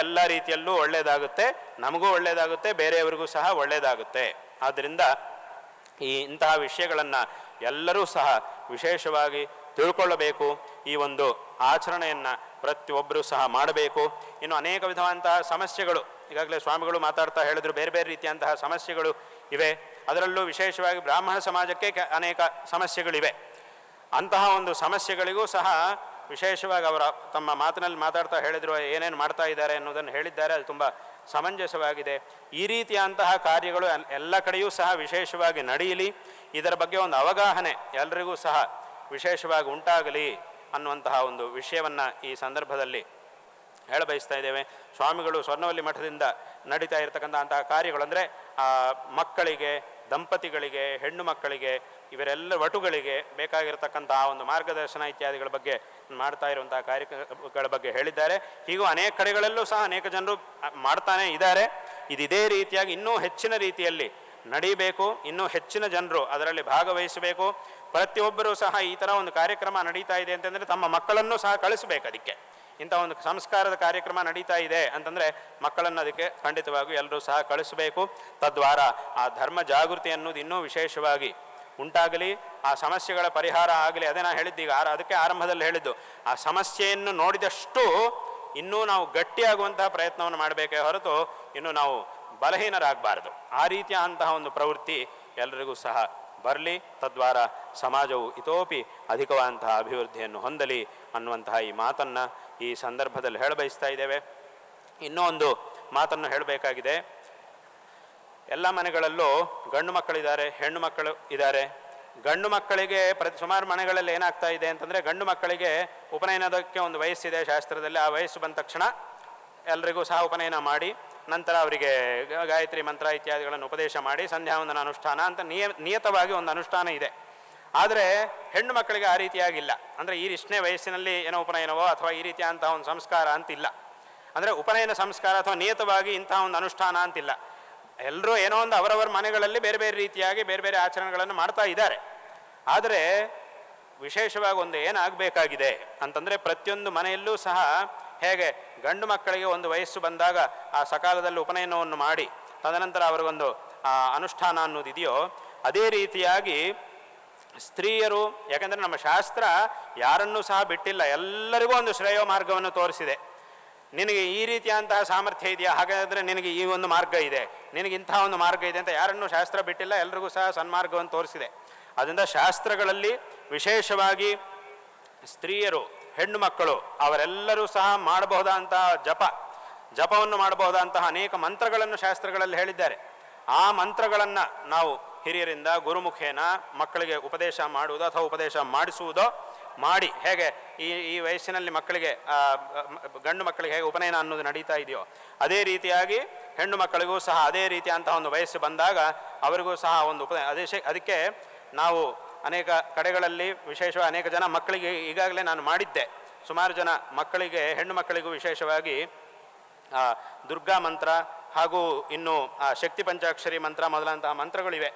ಎಲ್ಲ ರೀತಿಯಲ್ಲೂ ಒಳ್ಳೆಯದಾಗುತ್ತೆ, ನಮಗೂ ಒಳ್ಳೆಯದಾಗುತ್ತೆ, ಬೇರೆಯವರಿಗೂ ಸಹ ಒಳ್ಳೆಯದಾಗುತ್ತೆ. ಆದ್ದರಿಂದ ಇಂತಹ ವಿಷಯಗಳನ್ನು ಎಲ್ಲರೂ ಸಹ ವಿಶೇಷವಾಗಿ ತಿಳ್ಕೊಳ್ಳಬೇಕು. ಈ ಒಂದು ಆಚರಣೆಯನ್ನು ಪ್ರತಿಯೊಬ್ಬರೂ ಸಹ ಮಾಡಬೇಕು. ಇನ್ನು ಅನೇಕ ವಿಧವಾದಂತಹ ಸಮಸ್ಯೆಗಳು ಈಗಾಗಲೇ ಸ್ವಾಮಿಗಳು ಮಾತಾಡ್ತಾ ಹೇಳಿದ್ರು, ಬೇರೆ ಬೇರೆ ರೀತಿಯಂತಹ ಸಮಸ್ಯೆಗಳು ಇವೆ. ಅದರಲ್ಲೂ ವಿಶೇಷವಾಗಿ ಬ್ರಾಹ್ಮಣ ಸಮಾಜಕ್ಕೆ ಅನೇಕ ಸಮಸ್ಯೆಗಳಿವೆ. ಅಂತಹ ಒಂದು ಸಮಸ್ಯೆಗಳಿಗೂ ಸಹ ವಿಶೇಷವಾಗಿ ಅವರ ತಮ್ಮ ಮಾತಿನಲ್ಲಿ ಮಾತಾಡ್ತಾ ಹೇಳಿದ್ರು, ಏನೇನು ಮಾಡ್ತಾ ಇದ್ದಾರೆ ಅನ್ನೋದನ್ನು ಹೇಳಿದ್ದಾರೆ. ಅದು ತುಂಬ ಸಮಂಜಸವಾಗಿದೆ. ಈ ರೀತಿಯಂತಹ ಕಾರ್ಯಗಳು ಎಲ್ಲ ಕಡೆಯೂ ಸಹ ವಿಶೇಷವಾಗಿ ನಡೆಯಲಿ. ಇದರ ಬಗ್ಗೆ ಒಂದು ಅವಗಾಹನೆ ಎಲ್ಲರಿಗೂ ಸಹ ವಿಶೇಷವಾಗಿ ಉಂಟಾಗಲಿ ಅನ್ನುವಂತಹ ಒಂದು ವಿಷಯವನ್ನು ಈ ಸಂದರ್ಭದಲ್ಲಿ ಹೇಳಬಯಸ್ತಾ ಇದ್ದೇವೆ. ಸ್ವಾಮಿಗಳು ಸ್ವರ್ಣವಲ್ಲಿ ಮಠದಿಂದ ನಡೀತಾ ಇರತಕ್ಕಂತಹ ಕಾರ್ಯಗಳು ಅಂದರೆ ಮಕ್ಕಳಿಗೆ, ದಂಪತಿಗಳಿಗೆ, ಹೆಣ್ಣು ಮಕ್ಕಳಿಗೆ, ಇವರೆಲ್ಲ ವಟುಗಳಿಗೆ ಬೇಕಾಗಿರತಕ್ಕಂತಹ ಒಂದು ಮಾರ್ಗದರ್ಶನ ಇತ್ಯಾದಿಗಳ ಬಗ್ಗೆ ಮಾಡ್ತಾ ಇರುವಂತಹ ಕಾರ್ಯಕ್ರಮಗಳ ಬಗ್ಗೆ ಹೇಳಿದ್ದಾರೆ. ಹೀಗೂ ಅನೇಕ ಕಡೆಗಳಲ್ಲೂ ಸಹ ಅನೇಕ ಜನರು ಮಾಡ್ತಾನೆ ಇದ್ದಾರೆ. ಇದೇ ರೀತಿಯಾಗಿ ಇನ್ನೂ ಹೆಚ್ಚಿನ ರೀತಿಯಲ್ಲಿ ನಡೀಬೇಕು. ಇನ್ನೂ ಹೆಚ್ಚಿನ ಜನರು ಅದರಲ್ಲಿ ಭಾಗವಹಿಸಬೇಕು. ಪ್ರತಿಯೊಬ್ಬರೂ ಸಹ ಈ ಥರ ಒಂದು ಕಾರ್ಯಕ್ರಮ ನಡೀತಾ ಇದೆ ಅಂತಂದರೆ ತಮ್ಮ ಮಕ್ಕಳನ್ನು ಸಹ ಕಳಿಸಬೇಕು. ಅದಕ್ಕೆ ಇಂಥ ಒಂದು ಸಂಸ್ಕಾರದ ಕಾರ್ಯಕ್ರಮ ನಡೀತಾ ಇದೆ ಅಂತಂದರೆ ಮಕ್ಕಳನ್ನು ಅದಕ್ಕೆ ಖಂಡಿತವಾಗಿಯೂ ಎಲ್ಲರೂ ಸಹ ಕಳಿಸಬೇಕು. ತದ್ವಾರ ಆ ಧರ್ಮ ಜಾಗೃತಿ ಅನ್ನೋದು ಇನ್ನೂ ವಿಶೇಷವಾಗಿ ಉಂಟಾಗಲಿ, ಆ ಸಮಸ್ಯೆಗಳ ಪರಿಹಾರ ಆಗಲಿ. ಅದೇ ನಾನು ಹೇಳಿದ್ದೀಗ, ಅದಕ್ಕೆ ಆರಂಭದಲ್ಲಿ ಹೇಳಿದ್ದು, ಆ ಸಮಸ್ಯೆಯನ್ನು ನೋಡಿದಷ್ಟು ಇನ್ನೂ ನಾವು ಗಟ್ಟಿಯಾಗುವಂತಹ ಪ್ರಯತ್ನವನ್ನು ಮಾಡಬೇಕೇ ಹೊರತು ಇನ್ನು ನಾವು ಬಲಹೀನರಾಗಬಾರದು. ಆ ರೀತಿಯ ಅಂತಹ ಒಂದು ಪ್ರವೃತ್ತಿ ಎಲ್ಲರಿಗೂ ಸಹ ಬರಲಿ. ತದ್ವಾರ ಸಮಾಜವು ಇತೋಪಿ ಅಧಿಕವಾದಂತಹ ಅಭಿವೃದ್ಧಿಯನ್ನು ಹೊಂದಲಿ ಅನ್ನುವಂತಹ ಈ ಮಾತನ್ನು ಈ ಸಂದರ್ಭದಲ್ಲಿ ಹೇಳಬಯಸ್ತಾ ಇದ್ದೇವೆ. ಇನ್ನೂ ಒಂದು ಮಾತನ್ನು ಹೇಳಬೇಕಾಗಿದೆ. ಎಲ್ಲ ಮನೆಗಳಲ್ಲೂ ಗಂಡು ಮಕ್ಕಳಿದ್ದಾರೆ, ಹೆಣ್ಣು ಮಕ್ಕಳು ಇದ್ದಾರೆ. ಗಂಡು ಮಕ್ಕಳಿಗೆ ಸುಮಾರು ಮನೆಗಳಲ್ಲಿ ಏನಾಗ್ತಾ ಇದೆ ಅಂತಂದರೆ, ಗಂಡು ಮಕ್ಕಳಿಗೆ ಉಪನಯನದಕ್ಕೆ ಒಂದು ವಯಸ್ಸಿದೆ ಶಾಸ್ತ್ರದಲ್ಲಿ. ಆ ವಯಸ್ಸು ಬಂದ ತಕ್ಷಣ ಎಲ್ರಿಗೂ ಸಹ ಉಪನಯನ ಮಾಡಿ ನಂತರ ಅವರಿಗೆ ಗಾಯತ್ರಿ ಮಂತ್ರ ಇತ್ಯಾದಿಗಳನ್ನು ಉಪದೇಶ ಮಾಡಿ ಸಂಧ್ಯಾವಂದನ ಅನುಷ್ಠಾನ ಅಂತ ನಿಯತವಾಗಿ ಒಂದು ಅನುಷ್ಠಾನ ಇದೆ. ಆದರೆ ಹೆಣ್ಣು ಮಕ್ಕಳಿಗೆ ಆ ರೀತಿಯಾಗಿಲ್ಲ. ಅಂದರೆ ಈ ಇಷ್ಟನೇ ವಯಸ್ಸಿನಲ್ಲಿ ಏನೋ ಉಪನಯನವೋ ಅಥವಾ ಈ ರೀತಿಯಂತಹ ಒಂದು ಸಂಸ್ಕಾರ ಅಂತಿಲ್ಲ. ಅಂದರೆ ಉಪನಯನ ಸಂಸ್ಕಾರ ಅಥವಾ ನಿಯತವಾಗಿ ಇಂತಹ ಒಂದು ಅನುಷ್ಠಾನ ಅಂತಿಲ್ಲ. ಎಲ್ಲರೂ ಏನೋ ಒಂದು ಅವರವರ ಮನೆಗಳಲ್ಲಿ ಬೇರೆ ಬೇರೆ ರೀತಿಯಾಗಿ ಬೇರೆ ಬೇರೆ ಆಚರಣೆಗಳನ್ನು ಮಾಡ್ತಾ ಇದ್ದಾರೆ. ಆದರೆ ವಿಶೇಷವಾಗಿ ಒಂದು ಏನಾಗಬೇಕಾಗಿದೆ ಅಂತಂದರೆ, ಪ್ರತಿಯೊಂದು ಮನೆಯಲ್ಲೂ ಸಹ ಹೇಗೆ ಗಂಡು ಮಕ್ಕಳಿಗೆ ಒಂದು ವಯಸ್ಸು ಬಂದಾಗ ಆ ಸಕಾಲದಲ್ಲಿ ಉಪನಯನವನ್ನು ಮಾಡಿ ತದನಂತರ ಅವರಿಗೊಂದು ಅನುಷ್ಠಾನ ಅನ್ನೋದಿದೆಯೋ, ಅದೇ ರೀತಿಯಾಗಿ ಸ್ತ್ರೀಯರು, ಯಾಕಂದರೆ ನಮ್ಮ ಶಾಸ್ತ್ರ ಯಾರನ್ನೂ ಸಹ ಬಿಟ್ಟಿಲ್ಲ, ಎಲ್ಲರಿಗೂ ಒಂದು ಶ್ರೇಯೋ ಮಾರ್ಗವನ್ನು ತೋರಿಸಿದೆ. ನಿನಗೆ ಈ ರೀತಿಯಂತಹ ಸಾಮರ್ಥ್ಯ ಇದೆಯಾ, ಹಾಗಾದರೆ ನಿನಗೆ ಈ ಒಂದು ಮಾರ್ಗ ಇದೆ, ನಿನಗೆ ಇಂತಹ ಒಂದು ಮಾರ್ಗ ಇದೆ ಅಂತ ಯಾರನ್ನೂ ಶಾಸ್ತ್ರ ಬಿಟ್ಟಿಲ್ಲ, ಎಲ್ರಿಗೂ ಸಹ ಸನ್ಮಾರ್ಗವನ್ನು ತೋರಿಸಿದೆ. ಅದರಿಂದ ಶಾಸ್ತ್ರಗಳಲ್ಲಿ ವಿಶೇಷವಾಗಿ ಸ್ತ್ರೀಯರು, ಹೆಣ್ಣು ಮಕ್ಕಳು ಅವರೆಲ್ಲರೂ ಸಹ ಮಾಡಬಹುದಂತಹ ಜಪವನ್ನು ಮಾಡಬಹುದಂತಹ ಅನೇಕ ಮಂತ್ರಗಳನ್ನು ಶಾಸ್ತ್ರಗಳಲ್ಲಿ ಹೇಳಿದ್ದಾರೆ. ಆ ಮಂತ್ರಗಳನ್ನು ನಾವು ಹಿರಿಯರಿಂದ ಗುರುಮುಖೇನ ಮಕ್ಕಳಿಗೆ ಉಪದೇಶ ಮಾಡುವುದೋ ಅಥವಾ ಉಪದೇಶ ಮಾಡಿಸುವುದೋ ಮಾಡಿ, ಹೇಗೆ ಈ ವಯಸ್ಸಿನಲ್ಲಿ ಮಕ್ಕಳಿಗೆ ಗಂಡು ಮಕ್ಕಳಿಗೆ ಹೇಗೆ ಉಪನಯನ ಅನ್ನೋದು ನಡೀತಾ ಇದೆಯೋ, ಅದೇ ರೀತಿಯಾಗಿ ಹೆಣ್ಣು ಮಕ್ಕಳಿಗೂ ಸಹ ಅದೇ ರೀತಿಯಂತಹ ಒಂದು ವಯಸ್ಸು ಬಂದಾಗ ಅವರಿಗೂ ಸಹ ಒಂದು ಅದಕ್ಕೆ ನಾವು ಅನೇಕ ಕಡೆಗಳಲ್ಲಿ ವಿಶೇಷವಾಗಿ ಅನೇಕ ಜನ ಮಕ್ಕಳಿಗೆ ಈಗಾಗಲೇ ನಾನು ಮಾಡಿದ್ದೆ. ಸುಮಾರು ಜನ ಮಕ್ಕಳಿಗೆ, ಹೆಣ್ಣು ಮಕ್ಕಳಿಗೂ ವಿಶೇಷವಾಗಿ ದುರ್ಗಾ ಮಂತ್ರ ಹಾಗೂ ಇನ್ನು ಶಕ್ತಿ ಪಂಚಾಕ್ಷರಿ ಮಂತ್ರ ಮೊದಲಾದಂತಹ ಮಂತ್ರಗಳಿವೆ.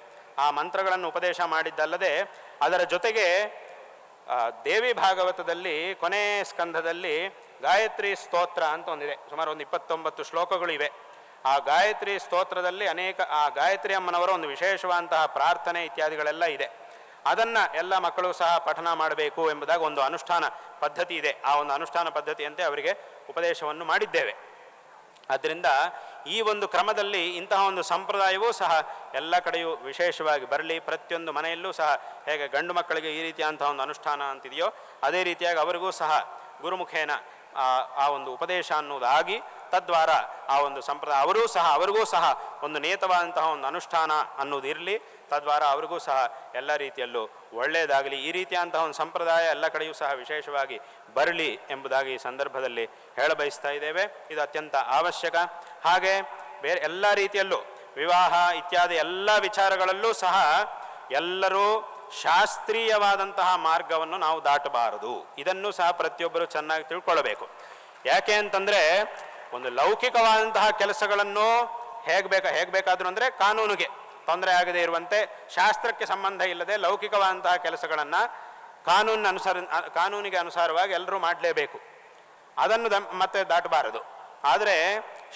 ಆ ಮಂತ್ರಗಳನ್ನು ಉಪದೇಶ ಮಾಡಿದ್ದಲ್ಲದೆ ಅದರ ಜೊತೆಗೆ ದೇವಿ ಭಾಗವತದಲ್ಲಿ ಕೊನೆ ಸ್ಕಂಧದಲ್ಲಿ ಗಾಯತ್ರಿ ಸ್ತೋತ್ರ ಅಂತ ಒಂದಿದೆ. ಸುಮಾರು ಒಂದು 29 ಶ್ಲೋಕಗಳಿವೆ. ಆ ಗಾಯತ್ರಿ ಸ್ತೋತ್ರದಲ್ಲಿ ಅನೇಕ ಗಾಯತ್ರಿ ಅಮ್ಮನವರ ಒಂದು ವಿಶೇಷವಾದಂತಹ ಪ್ರಾರ್ಥನೆ ಇತ್ಯಾದಿಗಳೆಲ್ಲ ಇದೆ. ಅದನ್ನು ಎಲ್ಲ ಮಕ್ಕಳು ಸಹ ಪಠನ ಮಾಡಬೇಕು ಎಂಬುದಾಗಿ ಒಂದು ಅನುಷ್ಠಾನ ಪದ್ಧತಿ ಇದೆ. ಆ ಒಂದು ಅನುಷ್ಠಾನ ಪದ್ಧತಿಯಂತೆ ಅವರಿಗೆ ಉಪದೇಶವನ್ನು ಮಾಡಿದ್ದೇವೆ. ಆದ್ದರಿಂದ ಈ ಒಂದು ಕ್ರಮದಲ್ಲಿ ಇಂತಹ ಒಂದು ಸಂಪ್ರದಾಯವೂ ಸಹ ಎಲ್ಲ ಕಡೆಯೂ ವಿಶೇಷವಾಗಿ ಬರಲಿ. ಪ್ರತಿಯೊಂದು ಮನೆಯಲ್ಲೂ ಸಹ ಹೇಗೆ ಗಂಡು ಮಕ್ಕಳಿಗೆ ಈ ರೀತಿಯಂತಹ ಒಂದು ಅನುಷ್ಠಾನ ಅಂತಿದೆಯೋ, ಅದೇ ರೀತಿಯಾಗಿ ಅವರಿಗೂ ಸಹ ಗುರುಮುಖೇನ ಆ ಒಂದು ಉಪದೇಶ ಅನ್ನೋದಾಗಿ ತದ್ವಾರ ಆ ಒಂದು ಸಂಪ್ರದಾಯ ಅವರಿಗೂ ಸಹ ಒಂದು ನಿಯತವಾದಂತಹ ಒಂದು ಅನುಷ್ಠಾನ ಅನ್ನೋದು ಇರಲಿ. ತದ್ವಾರ ಅವರಿಗೂ ಸಹ ಎಲ್ಲ ರೀತಿಯಲ್ಲೂ ಒಳ್ಳೆಯದಾಗಲಿ. ಈ ರೀತಿಯಂತಹ ಒಂದು ಸಂಪ್ರದಾಯ ಎಲ್ಲ ಕಡೆಯೂ ಸಹ ವಿಶೇಷವಾಗಿ ಬರಲಿ ಎಂಬುದಾಗಿ ಈ ಸಂದರ್ಭದಲ್ಲಿ ಹೇಳಬಯಸ್ತಾ ಇದ್ದೇವೆ. ಇದು ಅತ್ಯಂತ ಅವಶ್ಯಕ. ಹಾಗೆ ಬೇರೆ ಎಲ್ಲ ರೀತಿಯಲ್ಲೂ ವಿವಾಹ ಇತ್ಯಾದಿ ಎಲ್ಲ ವಿಚಾರಗಳಲ್ಲೂ ಸಹ ಎಲ್ಲರೂ ಶಾಸ್ತ್ರೀಯವಾದಂತಹ ಮಾರ್ಗವನ್ನು ನಾವು ದಾಟಬಾರದು. ಇದನ್ನು ಸಹ ಪ್ರತಿಯೊಬ್ಬರು ಚೆನ್ನಾಗಿ ತಿಳ್ಕೊಳ್ಳಬೇಕು. ಯಾಕೆ ಅಂತಂದರೆ, ಒಂದು ಲೌಕಿಕವಾದಂತಹ ಕೆಲಸಗಳನ್ನು ಹೇಗೆ ಬೇಕಾದರೂ ಅಂದರೆ ಕಾನೂನಿಗೆ ತೊಂದರೆ ಆಗದೇ ಇರುವಂತೆ, ಶಾಸ್ತ್ರಕ್ಕೆ ಸಂಬಂಧ ಇಲ್ಲದೆ ಲೌಕಿಕವಾದಂತಹ ಕೆಲಸಗಳನ್ನು ಕಾನೂನಿಗೆ ಅನುಸಾರವಾಗಿ ಎಲ್ಲರೂ ಮಾಡಲೇಬೇಕು. ಅದನ್ನು ಮತ್ತೆ ದಾಟಬಾರದು. ಆದರೆ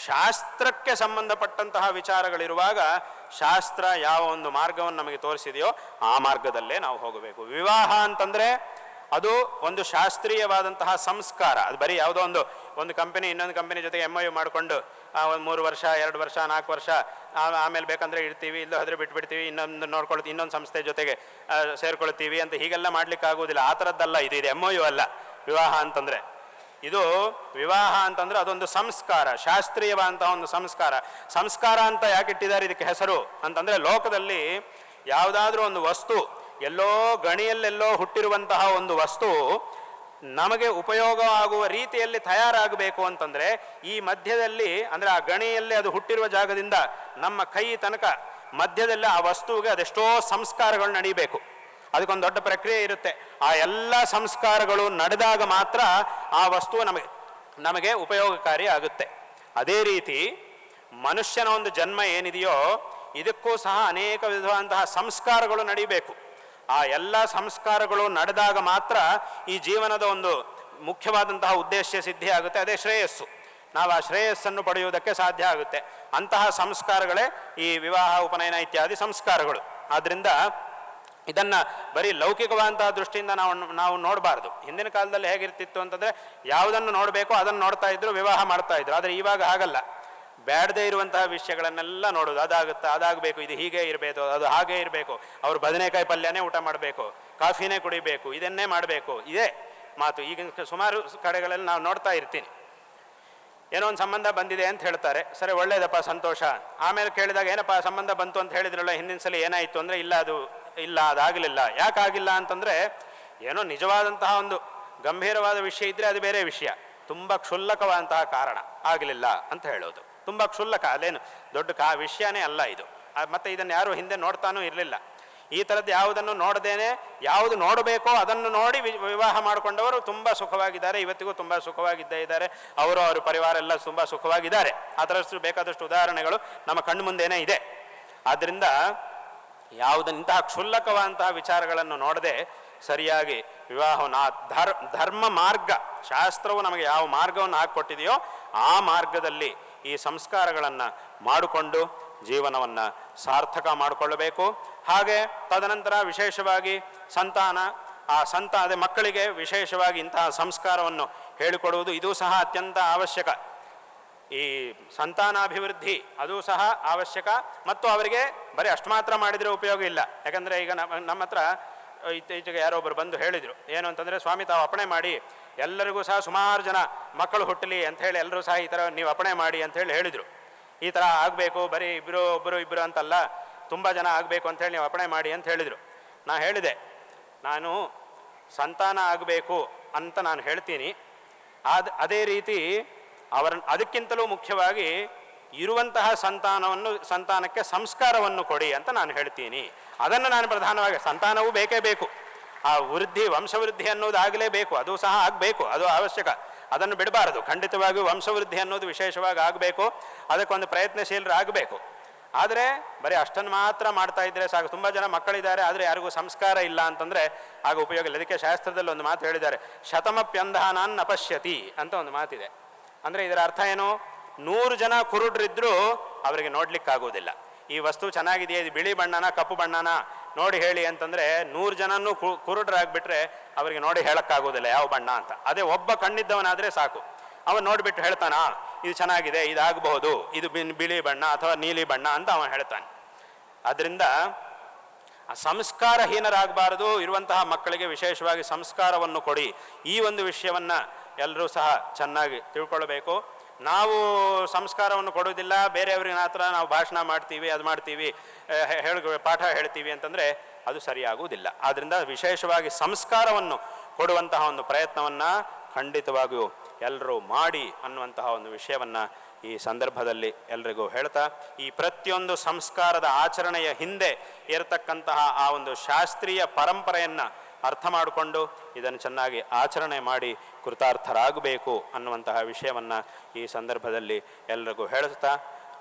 ಶಾಸ್ತ್ರಕ್ಕೆ ಸಂಬಂಧಪಟ್ಟಂತಹ ವಿಚಾರಗಳಿರುವಾಗ ಶಾಸ್ತ್ರ ಯಾವ ಒಂದು ಮಾರ್ಗವನ್ನು ನಮಗೆ ತೋರಿಸಿದೆಯೋ ಆ ಮಾರ್ಗದಲ್ಲೇ ನಾವು ಹೋಗಬೇಕು. ವಿವಾಹ ಅಂತಂದರೆ ಅದು ಒಂದು ಶಾಸ್ತ್ರೀಯವಾದಂತಹ ಸಂಸ್ಕಾರ. ಅದು ಬರೀ ಯಾವುದೋ ಒಂದು ಕಂಪನಿ ಇನ್ನೊಂದು ಕಂಪನಿ ಜೊತೆಗೆ MOU ಮಾಡಿಕೊಂಡು ಒಂದು 3 ವರ್ಷ 2 ವರ್ಷ 4 ವರ್ಷ ಆಮೇಲೆ ಬೇಕಂದರೆ ಇಡ್ತೀವಿ, ಇಲ್ಲ ಹೋದರೆ ಬಿಟ್ಬಿಡ್ತೀವಿ, ಇನ್ನೊಂದು ನೋಡ್ಕೊಳ್ತೀವಿ, ಇನ್ನೊಂದು ಸಂಸ್ಥೆ ಜೊತೆಗೆ ಸೇರ್ಕೊಳ್ತೀವಿ ಅಂತ ಹೀಗೆಲ್ಲ ಮಾಡ್ಲಿಕ್ಕೆ ಆಗೋದಿಲ್ಲ. ಆ ಥರದ್ದಲ್ಲ ಇದು. MOU ಅಲ್ಲ ವಿವಾಹ ಅಂತಂದರೆ. ಇದು ವಿವಾಹ ಅಂತಂದರೆ ಅದೊಂದು ಸಂಸ್ಕಾರ, ಶಾಸ್ತ್ರೀಯವಾದಂತಹ ಒಂದು ಸಂಸ್ಕಾರ. ಸಂಸ್ಕಾರ ಅಂತ ಯಾಕೆ ಇಟ್ಟಿದ್ದಾರೆ ಇದಕ್ಕೆ ಹೆಸರು ಅಂತಂದರೆ, ಲೋಕದಲ್ಲಿ ಯಾವುದಾದ್ರೂ ಒಂದು ವಸ್ತು ಎಲ್ಲೋ ಗಣಿಯಲ್ಲೆಲ್ಲೋ ಹುಟ್ಟಿರುವಂತಹ ಒಂದು ವಸ್ತು ನಮಗೆ ಉಪಯೋಗ ಆಗುವ ರೀತಿಯಲ್ಲಿ ತಯಾರಾಗಬೇಕು ಅಂತಂದರೆ ಈ ಮಧ್ಯದಲ್ಲಿ, ಅಂದರೆ ಆ ಗಣಿಯಲ್ಲಿ ಅದು ಹುಟ್ಟಿರುವ ಜಾಗದಿಂದ ನಮ್ಮ ಕೈ ತನಕ ಮಧ್ಯದಲ್ಲಿ ಆ ವಸ್ತುವಿಗೆ ಅದೆಷ್ಟೋ ಸಂಸ್ಕಾರಗಳು ನಡೀಬೇಕು. ಅದಕ್ಕೊಂದು ದೊಡ್ಡ ಪ್ರಕ್ರಿಯೆ ಇರುತ್ತೆ. ಆ ಎಲ್ಲ ಸಂಸ್ಕಾರಗಳು ನಡೆದಾಗ ಮಾತ್ರ ಆ ವಸ್ತು ನಮಗೆ ಉಪಯೋಗಕಾರಿ ಆಗುತ್ತೆ. ಅದೇ ರೀತಿ ಮನುಷ್ಯನ ಒಂದು ಜನ್ಮ ಏನಿದೆಯೋ ಇದಕ್ಕೂ ಸಹ ಅನೇಕ ವಿಧವಾದಂತಹ ಸಂಸ್ಕಾರಗಳು ನಡೀಬೇಕು. ಆ ಎಲ್ಲ ಸಂಸ್ಕಾರಗಳು ನಡೆದಾಗ ಮಾತ್ರ ಈ ಜೀವನದ ಒಂದು ಮುಖ್ಯವಾದಂತಹ ಉದ್ದೇಶ ಸಿದ್ಧಿ ಆಗುತ್ತೆ. ಅದೇ ಶ್ರೇಯಸ್ಸು. ನಾವು ಆ ಶ್ರೇಯಸ್ಸನ್ನು ಪಡೆಯುವುದಕ್ಕೆ ಸಾಧ್ಯ ಆಗುತ್ತೆ. ಅಂತಹ ಸಂಸ್ಕಾರಗಳೇ ಈ ವಿವಾಹ, ಉಪನಯನ ಇತ್ಯಾದಿ ಸಂಸ್ಕಾರಗಳು. ಆದ್ದರಿಂದ ಇದನ್ನು ಬರೀ ಲೌಕಿಕವಾದಂತಹ ದೃಷ್ಟಿಯಿಂದ ನಾವು ನೋಡಬಾರ್ದು. ಹಿಂದಿನ ಕಾಲದಲ್ಲಿ ಹೇಗಿರ್ತಿತ್ತು ಅಂತಂದರೆ ಯಾವುದನ್ನು ನೋಡಬೇಕೋ ಅದನ್ನು ನೋಡ್ತಾ ಇದ್ರು, ವಿವಾಹ ಮಾಡ್ತಾ ಇದ್ರು. ಆದರೆ ಇವಾಗ ಹಾಗಲ್ಲ. ಬೇಡದೇ ಇರುವಂತಹ ವಿಷಯಗಳನ್ನೆಲ್ಲ ನೋಡೋದು. ಅದಾಗಬೇಕು, ಇದು ಹೀಗೆ ಇರಬೇಕು, ಅದು ಹಾಗೇ ಇರಬೇಕು, ಅವರು ಬದನೆಕಾಯಿ ಪಲ್ಯನೇ ಊಟ ಮಾಡಬೇಕು, ಕಾಫಿನೇ ಕುಡಿಬೇಕು, ಇದನ್ನೇ ಮಾಡಬೇಕು, ಇದೇ ಮಾತು. ಈಗಿನ ಸುಮಾರು ಕಡೆಗಳಲ್ಲಿ ನಾವು ನೋಡ್ತಾ ಇರ್ತೀನಿ. ಏನೋ ಒಂದು ಸಂಬಂಧ ಬಂದಿದೆ ಅಂತ ಹೇಳ್ತಾರೆ. ಸರಿ, ಒಳ್ಳೇದಪ್ಪ, ಸಂತೋಷ. ಆಮೇಲೆ ಕೇಳಿದಾಗ ಏನಪ್ಪ ಸಂಬಂಧ ಬಂತು ಅಂತ ಹೇಳಿದ್ರಲ್ಲ, ಹಿಂದಿನ ಸಲ ಏನಾಯಿತು ಅಂದರೆ, ಅದಾಗಲಿಲ್ಲ. ಯಾಕಾಗಿಲ್ಲ ಅಂತಂದರೆ, ಏನೋ ನಿಜವಾದಂತಹ ಒಂದು ಗಂಭೀರವಾದ ವಿಷಯ ಇದ್ದರೆ ಅದು ಬೇರೆ ವಿಷಯ. ತುಂಬ ಕ್ಷುಲ್ಲಕವಾದಂತಹ ಕಾರಣ ಆಗಲಿಲ್ಲ ಅಂತ ಹೇಳೋದು. ತುಂಬ ಕ್ಷುಲ್ಲಕ, ಅದೇನು ದೊಡ್ಡ ವಿಷಯನೇ ಅಲ್ಲ ಇದು. ಮತ್ತು ಇದನ್ನು ಯಾರು ಹಿಂದೆ ನೋಡ್ತಾನೂ ಇರಲಿಲ್ಲ. ಈ ಥರದ್ದು ಯಾವುದನ್ನು ನೋಡದೇನೆ ಯಾವುದು ನೋಡಬೇಕೋ ಅದನ್ನು ನೋಡಿ ವಿವಾಹ ಮಾಡಿಕೊಂಡವರು ತುಂಬ ಸುಖವಾಗಿದ್ದಾರೆ. ಇವತ್ತಿಗೂ ತುಂಬ ಸುಖವಾಗಿದ್ದೇ ಇದ್ದಾರೆ. ಅವರ ಪರಿವಾರ ಎಲ್ಲ ತುಂಬ ಸುಖವಾಗಿದ್ದಾರೆ. ಆ ಥರಷ್ಟು ಬೇಕಾದಷ್ಟು ಉದಾಹರಣೆಗಳು ನಮ್ಮ ಕಣ್ಣು ಮುಂದೆನೇ ಇದೆ. ಆದ್ದರಿಂದ ಇಂತಹ ಕ್ಷುಲ್ಲಕವಾದಂತಹ ವಿಚಾರಗಳನ್ನು ನೋಡದೆ ಸರಿಯಾಗಿ ವಿವಾಹವನ್ನು ಧರ್ಮ ಮಾರ್ಗ, ಶಾಸ್ತ್ರವು ನಮಗೆ ಯಾವ ಮಾರ್ಗವನ್ನು ಹಾಕಿಕೊಟ್ಟಿದೆಯೋ ಆ ಮಾರ್ಗದಲ್ಲಿ ಈ ಸಂಸ್ಕಾರಗಳನ್ನು ಮಾಡಿಕೊಂಡು ಜೀವನವನ್ನು ಸಾರ್ಥಕ ಮಾಡಿಕೊಳ್ಳಬೇಕು. ಹಾಗೆ ತದನಂತರ ವಿಶೇಷವಾಗಿ ಅದೇ ಮಕ್ಕಳಿಗೆ ವಿಶೇಷವಾಗಿ ಇಂತಹ ಸಂಸ್ಕಾರವನ್ನು ಹೇಳಿಕೊಡುವುದು ಇದು ಸಹ ಅತ್ಯಂತ ಅವಶ್ಯಕ. ಈ ಸಂತಾನಾಭಿವೃದ್ಧಿ ಅದು ಸಹ ಅವಶ್ಯಕ. ಮತ್ತು ಅವರಿಗೆ ಬರೀ ಅಷ್ಟು ಮಾತ್ರ ಮಾಡಿದರೆ ಉಪಯೋಗ ಇಲ್ಲ. ಯಾಕಂದರೆ ಈಗ ನಮ್ಮ ಹತ್ರ ಇತ್ತೀಚೆಗೆ ಯಾರೊಬ್ಬರು ಬಂದು ಹೇಳಿದರು, ಏನು ಅಂತಂದರೆ, ಸ್ವಾಮಿ ತಾವು ಅಪ್ಪಣೆ ಮಾಡಿ ಎಲ್ಲರಿಗೂ ಸಹ ಸುಮಾರು ಜನ ಮಕ್ಕಳು ಹುಟ್ಟಲಿ ಅಂಥೇಳಿ ಎಲ್ಲರೂ ಸಹ ಈ ಥರ ನೀವು ಅಪ್ಪಣೆ ಮಾಡಿ ಅಂಥೇಳಿ ಹೇಳಿದರು. ಈ ಥರ ಆಗಬೇಕು, ಬರೀ ಇಬ್ಬರು ಅಂತಲ್ಲ, ತುಂಬ ಜನ ಆಗಬೇಕು ಅಂಥೇಳಿ ನೀವು ಅಪ್ಪಣೆ ಮಾಡಿ ಅಂತ ಹೇಳಿದರು. ನಾನು ಹೇಳಿದೆ, ನಾನು ಸಂತಾನ ಆಗಬೇಕು ಅಂತ ನಾನು ಹೇಳ್ತೀನಿ. ಅದೇ ರೀತಿ ಅದಕ್ಕಿಂತಲೂ ಮುಖ್ಯವಾಗಿ ಇರುವಂತಹ ಸಂತಾನಕ್ಕೆ ಸಂಸ್ಕಾರವನ್ನು ಕೊಡಿ ಅಂತ ನಾನು ಹೇಳ್ತೀನಿ. ಅದನ್ನು ನಾನು ಪ್ರಧಾನವಾಗಿ, ಸಂತಾನವೂ ಬೇಕೇ ಬೇಕು. ಆ ವಂಶವೃದ್ಧಿ ಅನ್ನೋದು ಆಗಲೇಬೇಕು, ಅದು ಸಹ ಆಗಬೇಕು, ಅದು ಅವಶ್ಯಕ. ಅದನ್ನು ಬಿಡಬಾರದು. ಖಂಡಿತವಾಗಿಯೂ ವಂಶವೃದ್ಧಿ ಅನ್ನೋದು ವಿಶೇಷವಾಗಿ ಆಗಬೇಕು. ಅದಕ್ಕೊಂದು ಪ್ರಯತ್ನಶೀಲರಾಗಬೇಕು. ಆದರೆ ಬರೀ ಅಷ್ಟನ್ನು ಮಾತ್ರ ಮಾಡ್ತಾ ಇದ್ದರೆ ಸಾಕು. ತುಂಬ ಜನ ಮಕ್ಕಳಿದ್ದಾರೆ, ಆದರೆ ಯಾರಿಗೂ ಸಂಸ್ಕಾರ ಇಲ್ಲ ಅಂತಂದರೆ ಆಗ ಉಪಯೋಗ ಇಲ್ಲ. ಅದಕ್ಕೆ ಶಾಸ್ತ್ರದಲ್ಲಿ ಒಂದು ಮಾತು ಹೇಳಿದ್ದಾರೆ, ಶತಮಪ್ಯಂಧಾನಾನ್ ಅಪಶ್ಯತಿ ಅಂತ ಒಂದು ಮಾತಿದೆ. ಅಂದರೆ ಇದರ ಅರ್ಥ ಏನು? 100 ಜನ ಕುರುಡ್ರಿದ್ರೂ ಅವರಿಗೆ ನೋಡ್ಲಿಕ್ಕಾಗೋದಿಲ್ಲ. ಈ ವಸ್ತು ಚೆನ್ನಾಗಿದೆಯಾ, ಇದು ಬಿಳಿ ಬಣ್ಣನ ಕಪ್ಪು ಬಣ್ಣನ ನೋಡಿ ಹೇಳಿ ಅಂತಂದರೆ 100 ಜನನೂ ಕುರುಡ್ರಾಗ್ಬಿಟ್ರೆ ಅವರಿಗೆ ನೋಡಿ ಹೇಳೋಕ್ಕಾಗೋದಿಲ್ಲ ಯಾವ ಬಣ್ಣ ಅಂತ. ಅದೇ ಒಬ್ಬ ಕಣ್ಣಿದ್ದವನಾದರೆ ಸಾಕು, ಅವನು ನೋಡಿಬಿಟ್ಟು ಹೇಳ್ತಾನ, ಇದು ಚೆನ್ನಾಗಿದೆ, ಇದಾಗಬಹುದು, ಇದು ಬಿಳಿ ಬಣ್ಣ ಅಥವಾ ನೀಲಿ ಬಣ್ಣ ಅಂತ ಅವನು ಹೇಳ್ತಾನೆ. ಆದ್ದರಿಂದ ಸಂಸ್ಕಾರಹೀನರಾಗಬಾರದು. ಇರುವಂತಹ ಮಕ್ಕಳಿಗೆ ವಿಶೇಷವಾಗಿ ಸಂಸ್ಕಾರವನ್ನು ಕೊಡಿ. ಈ ಒಂದು ವಿಷಯವನ್ನು ಎಲ್ಲರೂ ಸಹ ಚೆನ್ನಾಗಿ ತಿಳ್ಕೊಳ್ಬೇಕು. ನಾವು ಸಂಸ್ಕಾರವನ್ನು ಕೊಡೋದಿಲ್ಲ, ಬೇರೆಯವ್ರಿಗೆ ಮಾತ್ರ ನಾವು ಭಾಷಣ ಮಾಡ್ತೀವಿ, ಅದು ಮಾಡ್ತೀವಿ, ಪಾಠ ಹೇಳ್ತೀವಿ ಅಂತಂದರೆ ಅದು ಸರಿಯಾಗುವುದಿಲ್ಲ. ಆದ್ದರಿಂದ ವಿಶೇಷವಾಗಿ ಸಂಸ್ಕಾರವನ್ನು ಕೊಡುವಂತಹ ಒಂದು ಪ್ರಯತ್ನವನ್ನು ಖಂಡಿತವಾಗಿಯೂ ಎಲ್ಲರೂ ಮಾಡಿ ಅನ್ನುವಂತಹ ಒಂದು ವಿಷಯವನ್ನು ಈ ಸಂದರ್ಭದಲ್ಲಿ ಎಲ್ರಿಗೂ ಹೇಳ್ತಾ, ಈ ಪ್ರತಿಯೊಂದು ಸಂಸ್ಕಾರದ ಆಚರಣೆಯ ಹಿಂದೆ ಇರತಕ್ಕಂತಹ ಆ ಒಂದು ಶಾಸ್ತ್ರೀಯ ಪರಂಪರೆಯನ್ನು ಅರ್ಥ ಮಾಡಿಕೊಂಡು ಇದನ್ನು ಚೆನ್ನಾಗಿ ಆಚರಣೆ ಮಾಡಿ ಕೃತಾರ್ಥರಾಗಬೇಕು ಅನ್ನುವಂತಹ ವಿಷಯವನ್ನು ಈ ಸಂದರ್ಭದಲ್ಲಿ ಎಲ್ರಿಗೂ ಹೇಳುತ್ತಾ,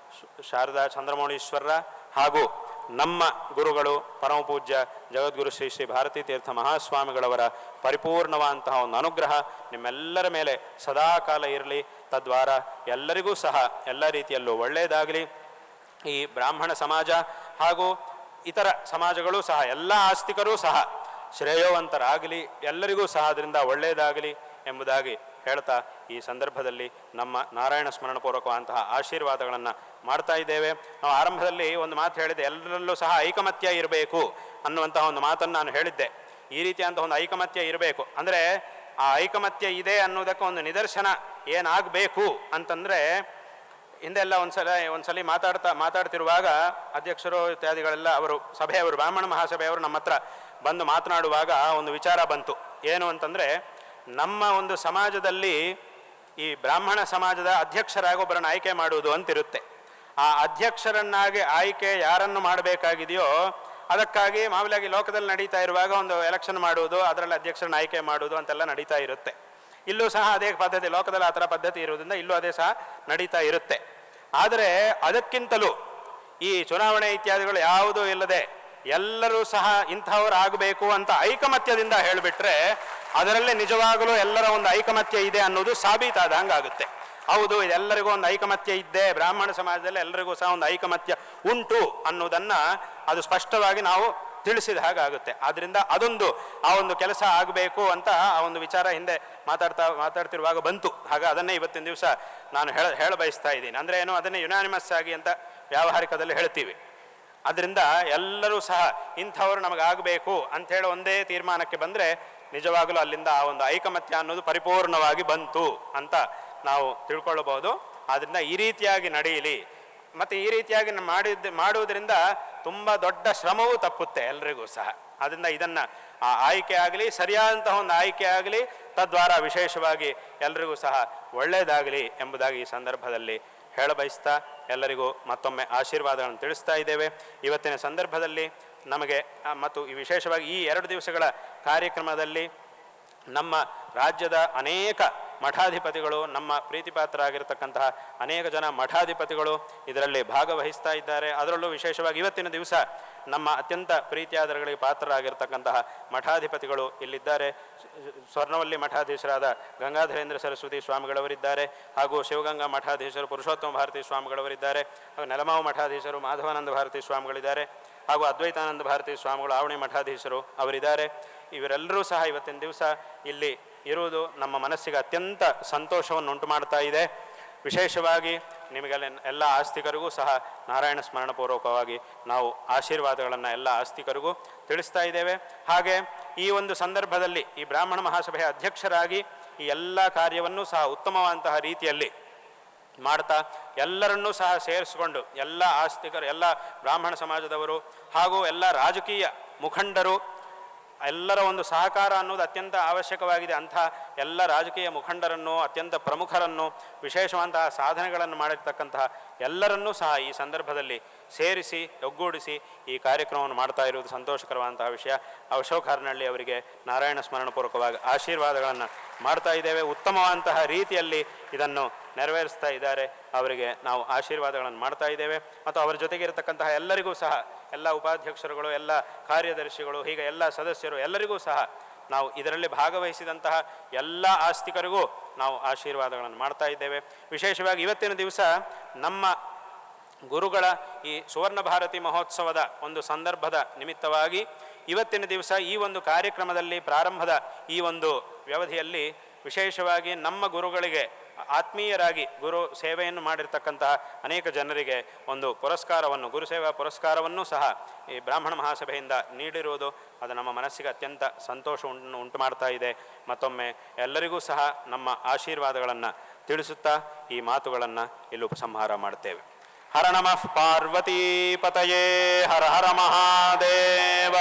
ಶಾರದಾ ಚಂದ್ರಮೌಳೀಶ್ವರರ ಹಾಗೂ ನಮ್ಮ ಗುರುಗಳು ಪರಮಪೂಜ್ಯ ಜಗದ್ಗುರು ಶ್ರೀ ಶ್ರೀ ಭಾರತೀ ತೀರ್ಥ ಮಹಾಸ್ವಾಮಿಗಳವರ ಪರಿಪೂರ್ಣವಾದಂತಹ ಒಂದು ಅನುಗ್ರಹ ನಿಮ್ಮೆಲ್ಲರ ಮೇಲೆ ಸದಾಕಾಲ ಇರಲಿ. ತದ್ವಾರ ಎಲ್ಲರಿಗೂ ಸಹ ಎಲ್ಲ ರೀತಿಯಲ್ಲೂ ಒಳ್ಳೆಯದಾಗಲಿ. ಈ ಬ್ರಾಹ್ಮಣ ಸಮಾಜ ಹಾಗೂ ಇತರ ಸಮಾಜಗಳು ಸಹ ಎಲ್ಲ ಆಸ್ತಿಕರೂ ಸಹ ಶ್ರೇಯೋವಂತರಾಗಲಿ, ಎಲ್ಲರಿಗೂ ಸಹ ಅದರಿಂದ ಒಳ್ಳೆಯದಾಗಲಿ ಎಂಬುದಾಗಿ ಹೇಳ್ತಾ ಈ ಸಂದರ್ಭದಲ್ಲಿ ನಮ್ಮ ನಾರಾಯಣ ಸ್ಮರಣಪೂರ್ವಕವಂತಹ ಆಶೀರ್ವಾದಗಳನ್ನು ಮಾಡ್ತಾ ಇದ್ದೇವೆ. ನಾವು ಆರಂಭದಲ್ಲಿ ಒಂದು ಮಾತು ಹೇಳಿದೆ, ಎಲ್ಲರಲ್ಲೂ ಸಹ ಐಕಮತ್ಯ ಇರಬೇಕು ಅನ್ನುವಂತಹ ಒಂದು ಮಾತನ್ನು ನಾನು ಹೇಳಿದ್ದೆ. ಈ ರೀತಿಯಂತಹ ಒಂದು ಐಕಮತ್ಯ ಇರಬೇಕು ಅಂದರೆ ಆ ಐಕಮತ್ಯ ಇದೆ ಅನ್ನೋದಕ್ಕೆ ಒಂದು ನಿದರ್ಶನ ಏನಾಗಬೇಕು ಅಂತಂದರೆ, ಹಿಂದೆಲ್ಲ ಒಂದ್ಸಲಿ ಮಾತಾಡ್ತಿರುವಾಗ ಅಧ್ಯಕ್ಷರು ಇತ್ಯಾದಿಗಳೆಲ್ಲ ಸಭೆಯವರು ಬ್ರಾಹ್ಮಣ ಮಹಾಸಭೆಯವರು ನಮ್ಮ ಹತ್ರ ಬಂದು ಮಾತನಾಡುವಾಗ ಒಂದು ವಿಚಾರ ಬಂತು. ಏನು ಅಂತಂದರೆ, ನಮ್ಮ ಒಂದು ಸಮಾಜದಲ್ಲಿ ಈ ಬ್ರಾಹ್ಮಣ ಸಮಾಜದ ಅಧ್ಯಕ್ಷರಾಗಿ ಒಬ್ಬರನ್ನು ಆಯ್ಕೆ ಮಾಡುವುದು ಅಂತಿರುತ್ತೆ. ಆ ಅಧ್ಯಕ್ಷರನ್ನಾಗಿ ಆಯ್ಕೆ ಯಾರನ್ನು ಮಾಡಬೇಕಾಗಿದೆಯೋ ಅದಕ್ಕಾಗಿ ಮಾಮೂಲಿಯಾಗಿ ಲೋಕದಲ್ಲಿ ನಡೀತಾ ಇರುವಾಗ ಒಂದು ಎಲೆಕ್ಷನ್ ಮಾಡುವುದು, ಅದರಲ್ಲಿ ಅಧ್ಯಕ್ಷರನ್ನ ಆಯ್ಕೆ ಮಾಡುವುದು ಅಂತೆಲ್ಲ ನಡೀತಾ ಇರುತ್ತೆ. ಇಲ್ಲೂ ಸಹ ಅದೇ ಪದ್ಧತಿ, ಲೋಕದಲ್ಲಿ ಆ ಥರ ಪದ್ಧತಿ ಇರುವುದರಿಂದ ಇಲ್ಲೂ ಅದೇ ಸಹ ನಡೀತಾ ಇರುತ್ತೆ. ಆದರೆ ಅದಕ್ಕಿಂತಲೂ ಈ ಚುನಾವಣೆ ಇತ್ಯಾದಿಗಳು ಯಾವುದೂ ಇಲ್ಲದೆ ಎಲ್ಲರೂ ಸಹ ಇಂಥವರು ಆಗಬೇಕು ಅಂತ ಐಕಮತ್ಯದಿಂದ ಹೇಳಿಬಿಟ್ರೆ ಅದರಲ್ಲಿ ನಿಜವಾಗಲೂ ಎಲ್ಲರ ಒಂದು ಐಕಮತ್ಯ ಇದೆ ಅನ್ನೋದು ಸಾಬೀತಾದಂಗಾಗುತ್ತೆ. ಹೌದು, ಇದೆಲ್ಲರಿಗೂ ಒಂದು ಐಕಮತ್ಯ ಇದ್ದೇ, ಬ್ರಾಹ್ಮಣ ಸಮಾಜದಲ್ಲಿ ಎಲ್ಲರಿಗೂ ಸಹ ಒಂದು ಐಕಮತ್ಯ ಉಂಟು ಅನ್ನೋದನ್ನು ಅದು ಸ್ಪಷ್ಟವಾಗಿ ನಾವು ತಿಳಿಸಿದ ಹಾಗಾಗುತ್ತೆ. ಆದ್ದರಿಂದ ಅದೊಂದು ಆ ಒಂದು ಕೆಲಸ ಆಗಬೇಕು ಅಂತ ಆ ಒಂದು ವಿಚಾರ ಹಿಂದೆ ಮಾತಾಡ್ತಿರುವಾಗ ಬಂತು. ಹಾಗೆ ಅದನ್ನೇ ಇವತ್ತಿನ ದಿವಸ ನಾನು ಹೇಳ ಬಯಸ್ತಾ ಇದ್ದೀನಿ. ಅಂದರೆ ಏನು, ಅದನ್ನೇ ಯುನಾನಿಮಸ್ ಆಗಿ ಅಂತ ವ್ಯಾವಹಾರಿಕದಲ್ಲಿ ಹೇಳ್ತೀವಿ. ಅದರಿಂದ ಎಲ್ಲರೂ ಸಹ ಇಂಥವರು ನಮಗಾಗಬೇಕು ಅಂಥೇಳಿ ಒಂದೇ ತೀರ್ಮಾನಕ್ಕೆ ಬಂದರೆ ನಿಜವಾಗಲೂ ಅಲ್ಲಿಂದ ಆ ಒಂದು ಐಕಮತ್ಯ ಅನ್ನೋದು ಪರಿಪೂರ್ಣವಾಗಿ ಬಂತು ಅಂತ ನಾವು ತಿಳ್ಕೊಳ್ಳಬಹುದು. ಆದ್ದರಿಂದ ಈ ರೀತಿಯಾಗಿ ನಡೆಯಲಿ. ಮತ್ತು ಈ ರೀತಿಯಾಗಿ ಮಾಡುವುದರಿಂದ ತುಂಬ ದೊಡ್ಡ ಶ್ರಮವೂ ತಪ್ಪುತ್ತೆ ಎಲ್ರಿಗೂ ಸಹ. ಆದ್ದರಿಂದ ಇದನ್ನು ಆಯ್ಕೆ ಆಗಲಿ, ಸರಿಯಾದಂತಹ ಒಂದು ಆಯ್ಕೆ ಆಗಲಿ, ತದ್ವಾರ ವಿಶೇಷವಾಗಿ ಎಲ್ರಿಗೂ ಸಹ ಒಳ್ಳೆಯದಾಗಲಿ ಎಂಬುದಾಗಿ ಈ ಸಂದರ್ಭದಲ್ಲಿ ಹೇಳಬಯಸ್ತಾ ಎಲ್ಲರಿಗೂ ಮತ್ತೊಮ್ಮೆ ಆಶೀರ್ವಾದಗಳನ್ನು ತಿಳಿಸ್ತಾ ಇದ್ದೇವೆ. ಇವತ್ತಿನ ಸಂದರ್ಭದಲ್ಲಿ ನಮಗೆ ಮತ್ತು ವಿಶೇಷವಾಗಿ ಈ 2 ದಿವಸಗಳ ಕಾರ್ಯಕ್ರಮದಲ್ಲಿ ನಮ್ಮ ರಾಜ್ಯದ ಅನೇಕ ಮಠಾಧಿಪತಿಗಳು, ನಮ್ಮ ಪ್ರೀತಿಪಾತ್ರರಾಗಿರ್ತಕ್ಕಂತಹ ಅನೇಕ ಜನ ಮಠಾಧಿಪತಿಗಳು ಇದರಲ್ಲಿ ಭಾಗವಹಿಸ್ತಾ ಇದ್ದಾರೆ. ಅದರಲ್ಲೂ ವಿಶೇಷವಾಗಿ ಇವತ್ತಿನ ದಿವಸ ನಮ್ಮ ಅತ್ಯಂತ ಪ್ರೀತಿಯಾದರುಗಳಿಗೆ ಪಾತ್ರರಾಗಿರ್ತಕ್ಕಂತಹ ಮಠಾಧಿಪತಿಗಳು ಇಲ್ಲಿದ್ದಾರೆ. ಸ್ವರ್ಣವಲ್ಲಿ ಮಠಾಧೀಶರಾದ ಗಂಗಾಧರೇಂದ್ರ ಸರಸ್ವತಿ ಸ್ವಾಮಿಗಳವರಿದ್ದಾರೆ, ಹಾಗೂ ಶಿವಗಂಗಾ ಮಠಾಧೀಶರು ಪುರುಷೋತ್ತಮ ಭಾರತಿ ಸ್ವಾಮಿಗಳವರಿದ್ದಾರೆ, ಹಾಗೂ ನೆಲಮಾವು ಮಠಾಧೀಶರು ಮಾಧವಾನಂದ ಭಾರತಿ ಸ್ವಾಮಿಗಳಿದ್ದಾರೆ, ಹಾಗೂ ಅದ್ವೈತಾನಂದ ಭಾರತಿ ಸ್ವಾಮಿಗಳು ಆವಣಿ ಮಠಾಧೀಶರು ಅವರಿದ್ದಾರೆ. ಇವರೆಲ್ಲರೂ ಸಹ ಇವತ್ತಿನ ದಿವಸ ಇಲ್ಲಿ ಇರುವುದು ನಮ್ಮ ಮನಸ್ಸಿಗೆ ಅತ್ಯಂತ ಸಂತೋಷವನ್ನು ಉಂಟು ಮಾಡ್ತಾ ಇದೆ. ವಿಶೇಷವಾಗಿ ನಿಮಗೆಲ್ಲ ಎಲ್ಲ ಆಸ್ತಿಕರಿಗೂ ಸಹ ನಾರಾಯಣ ಸ್ಮರಣಪೂರ್ವಕವಾಗಿ ನಾವು ಆಶೀರ್ವಾದಗಳನ್ನು ಎಲ್ಲ ಆಸ್ತಿಕರಿಗೂ ತಿಳಿಸ್ತಾ ಇದ್ದೇವೆ. ಹಾಗೆ ಈ ಒಂದು ಸಂದರ್ಭದಲ್ಲಿ ಈ ಬ್ರಾಹ್ಮಣ ಮಹಾಸಭೆಯ ಅಧ್ಯಕ್ಷರಾಗಿ ಈ ಎಲ್ಲ ಕಾರ್ಯವನ್ನು ಸಹ ಉತ್ತಮವಾದಂತಹ ರೀತಿಯಲ್ಲಿ ಮಾಡ್ತಾ ಎಲ್ಲರನ್ನೂ ಸಹ ಸೇರಿಸಿಕೊಂಡು ಎಲ್ಲ ಆಸ್ತಿಕರು, ಎಲ್ಲ ಬ್ರಾಹ್ಮಣ ಸಮಾಜದವರು ಹಾಗೂ ಎಲ್ಲ ರಾಜಕೀಯ ಮುಖಂಡರು ಎಲ್ಲರ ಒಂದು ಸಹಕಾರ ಅನ್ನೋದು ಅತ್ಯಂತ ಅವಶ್ಯಕವಾಗಿದೆ. ಅಂಥ ಎಲ್ಲ ರಾಜಕೀಯ ಮುಖಂಡರನ್ನು, ಅತ್ಯಂತ ಪ್ರಮುಖರನ್ನು, ವಿಶೇಷವಾದಂತಹ ಸಾಧನೆಗಳನ್ನು ಮಾಡಿರ್ತಕ್ಕಂತಹ ಎಲ್ಲರನ್ನೂ ಸಹ ಈ ಸಂದರ್ಭದಲ್ಲಿ ಸೇರಿಸಿ ಒಗ್ಗೂಡಿಸಿ ಈ ಕಾರ್ಯಕ್ರಮವನ್ನು ಮಾಡ್ತಾ ಇರುವುದು ಸಂತೋಷಕರವಾದಂತಹ ವಿಷಯ. ಅಶೋಕ್ ಹರನಹಳ್ಳಿ ಅವರಿಗೆ ನಾರಾಯಣ ಸ್ಮರಣಪೂರ್ವಕವಾಗಿ ಆಶೀರ್ವಾದಗಳನ್ನು ಮಾಡ್ತಾ ಇದ್ದೇವೆ. ಉತ್ತಮವಾದಂತಹ ರೀತಿಯಲ್ಲಿ ಇದನ್ನು ನೆರವೇರಿಸ್ತಾ ಇದ್ದಾರೆ. ಅವರಿಗೆ ನಾವು ಆಶೀರ್ವಾದಗಳನ್ನು ಮಾಡ್ತಾ ಇದ್ದೇವೆ. ಮತ್ತು ಅವರ ಜೊತೆಗಿರತಕ್ಕಂತಹ ಎಲ್ಲರಿಗೂ ಸಹ, ಎಲ್ಲ ಉಪಾಧ್ಯಕ್ಷರುಗಳು, ಎಲ್ಲ ಕಾರ್ಯದರ್ಶಿಗಳು, ಹೀಗೆ ಎಲ್ಲ ಸದಸ್ಯರು ಎಲ್ಲರಿಗೂ ಸಹ ನಾವು ಇದರಲ್ಲಿ ಭಾಗವಹಿಸಿದಂತಹ ಎಲ್ಲ ಆಸ್ತಿಕರಿಗೂ ನಾವು ಆಶೀರ್ವಾದಗಳನ್ನು ಮಾಡ್ತಾ ಇದ್ದೇವೆ. ವಿಶೇಷವಾಗಿ ಇವತ್ತಿನ ದಿವಸ ನಮ್ಮ ಗುರುಗಳ ಈ ಸುವರ್ಣ ಭಾರತಿ ಮಹೋತ್ಸವದ ಒಂದು ಸಂದರ್ಭದ ನಿಮಿತ್ತವಾಗಿ ಇವತ್ತಿನ ದಿವಸ ಈ ಒಂದು ಕಾರ್ಯಕ್ರಮದಲ್ಲಿ ಪ್ರಾರಂಭದ ಈ ಒಂದು ವ್ಯವಧಿಯಲ್ಲಿ ವಿಶೇಷವಾಗಿ ನಮ್ಮ ಗುರುಗಳಿಗೆ ಆತ್ಮೀಯರಾಗಿ ಗುರು ಸೇವೆಯನ್ನು ಮಾಡಿರ್ತಕ್ಕಂತಹ ಅನೇಕ ಜನರಿಗೆ ಒಂದು ಪುರಸ್ಕಾರವನ್ನು, ಗುರುಸೇವಾ ಪುರಸ್ಕಾರವನ್ನು ಸಹ ಈ ಬ್ರಾಹ್ಮಣ ಮಹಾಸಭೆಯಿಂದ ನೀಡಿರುವುದು ಅದು ನಮ್ಮ ಮನಸ್ಸಿಗೆ ಅತ್ಯಂತ ಸಂತೋಷವನ್ನು ಉಂಟು ಮಾಡ್ತಾ ಇದೆ. ಮತ್ತೊಮ್ಮೆ ಎಲ್ಲರಿಗೂ ಸಹ ನಮ್ಮ ಆಶೀರ್ವಾದಗಳನ್ನು ತಿಳಿಸುತ್ತಾ ಈ ಮಾತುಗಳನ್ನು ಇಲ್ಲಿ ಉಪಸಂಹಾರ ಮಾಡ್ತೇವೆ. ಹರ ನಮಃ ಪಾರ್ವತೀ ಪತಯೇ, ಹರ ಹರ ಮಹಾದೇವ.